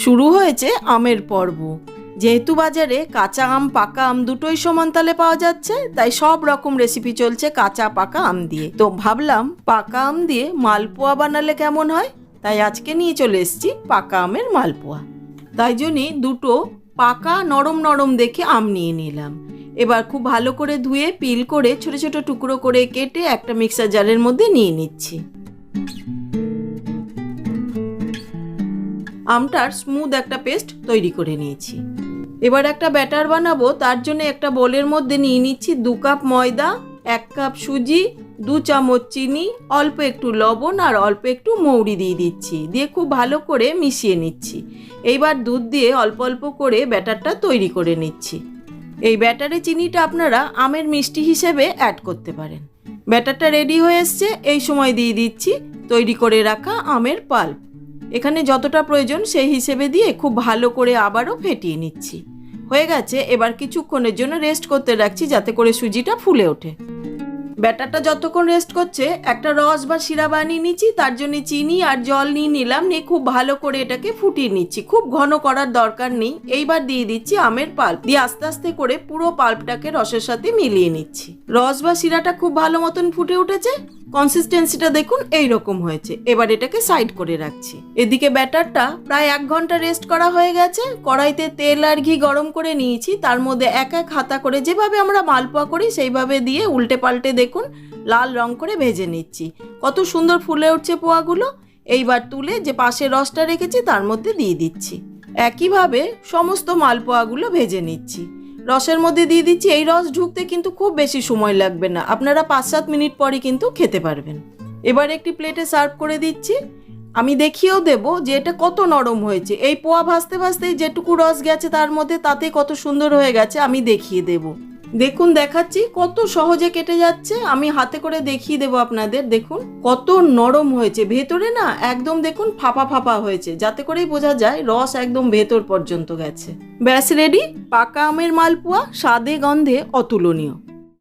শুরু হয়েছে আমের পর্ব। যেহেতু বাজারে কাঁচা আম পাকা আম দুটোই সমান তালে পাওয়া যাচ্ছে, তাই সব রকম রেসিপি চলছে কাঁচা পাকা আম দিয়ে। তো ভাবলাম পাকা আম দিয়ে মালপোয়া বানালে কেমন হয়, তাই আজকে নিয়ে চলে এসেছি পাকা আমের মালপোয়া। তাই জন্যই দুটো পাকা নরম নরম দেখে আম নিয়ে নিলাম। এবার খুব ভালো করে ধুয়ে পিল করে ছোট ছোট টুকরো করে কেটে একটা মিক্সার জারের মধ্যে নিয়ে নিচ্ছি। আমটার স্মুথ একটা পেস্ট তৈরি করে নিয়েছি। এবার একটা ব্যাটার বানাবো, তার জন্য একটা বোলের মধ্যে নিয়ে নিচ্ছি 2 কাপ ময়দা, 1 কাপ সুজি, 2 চামচ চিনি, অল্প একটু লবণ আর অল্প একটু মৌরি দিয়ে দিচ্ছি। দিয়ে খুব ভালো করে মিশিয়ে নিচ্ছি। এইবার দুধ দিয়ে অল্প অল্প করে ব্যাটারটা তৈরি করে নিচ্ছি। এই ব্যাটারে চিনিটা আপনারা আমের মিষ্টি হিসেবে অ্যাড করতে পারেন। ব্যাটারটা রেডি হয়ে এসছে, এই সময় দিয়ে দিচ্ছি তৈরি করে রাখা আমের পাল্প। এখানে যতটা প্রয়োজন সেই হিসেবে দিয়ে খুব ভালো করে আবারও ফেটিয়ে নিচ্ছি। হয়ে গেছে, এবার কিছুক্ষণের জন্য রেস্ট করতে রাখছি যাতে করে সুজিটা ফুলে ওঠে। ব্যাটারটা যতক্ষণ রেস্ট করছে একটা রস বা শিরা বানিয়ে নিচ্ছি। তার জন্য চিনি আর জল নিয়ে নিলাম, নিয়ে খুব ভালো করে এটাকে ফুটিয়ে নিচ্ছি। খুব ঘন করার দরকার নেই। এইবার দিয়ে দিচ্ছি আমের পাল্প, দিয়ে আস্তে আস্তে করে পুরো পাল্পটাকে রসের সাথে মিলিয়ে নিচ্ছি। রস বা শিরাটা খুব ভালো মতন ফুটে উঠেছে, কনসিস্টেন্সিটা দেখুন এই রকম হয়েছে। এবার এটাকে সাইড করে রাখছি। এদিকে ব্যাটারটা প্রায় 1 ঘন্টা রেস্ট করা হয়ে গেছে। কড়াইতে তেল আর ঘি গরম করে নিয়েছি, তার মধ্যে এক এক হাতা করে যেভাবে আমরা মালপোয়া করি সেইভাবে দিয়ে উল্টে পাল্টে দেখুন লাল রং করে ভেজে নিচ্ছি। কত সুন্দর ফুলে উঠছে পোয়াগুলো। এইবার তুলে যে পাশে রসটা রেখেছি তার মধ্যে দিয়ে দিচ্ছি। একইভাবে সমস্ত মালপোয়াগুলো ভেজে নিচ্ছি। রসের মধ্যে দিয়ে দিচ্ছি। এই রস ঢুকতে কিন্তু খুব বেশি সময় লাগবে না, আপনারা 5-7 মিনিট পরে কিন্তু খেতে পারবেন। এবার একটি প্লেটে সার্ভ করে দিচ্ছি। আমি দেখিয়েও দেব যে এটা কত নরম হয়েছে। এই পোয়া ভাজতে ভাজতেই যেটুকু রস গেছে তার মধ্যে, তাতে কত সুন্দর হয়ে গেছে আমি দেখিয়ে দেব। দেখুন দেখাচ্ছি, কত সহজে কেটে যাচ্ছে। আমি হাতে করে দেখিয়ে দেবো আপনাদের। দেখুন কত নরম হয়েছে, ভেতরে না একদম দেখুন ফাঁপা ফাঁপা হয়েছে, যাতে করেই বোঝা যায় রস একদম ভেতর পর্যন্ত গেছে। ব্যাস রেডি পাকা আমের মালপোয়া, স্বাদে গন্ধে অতুলনীয়।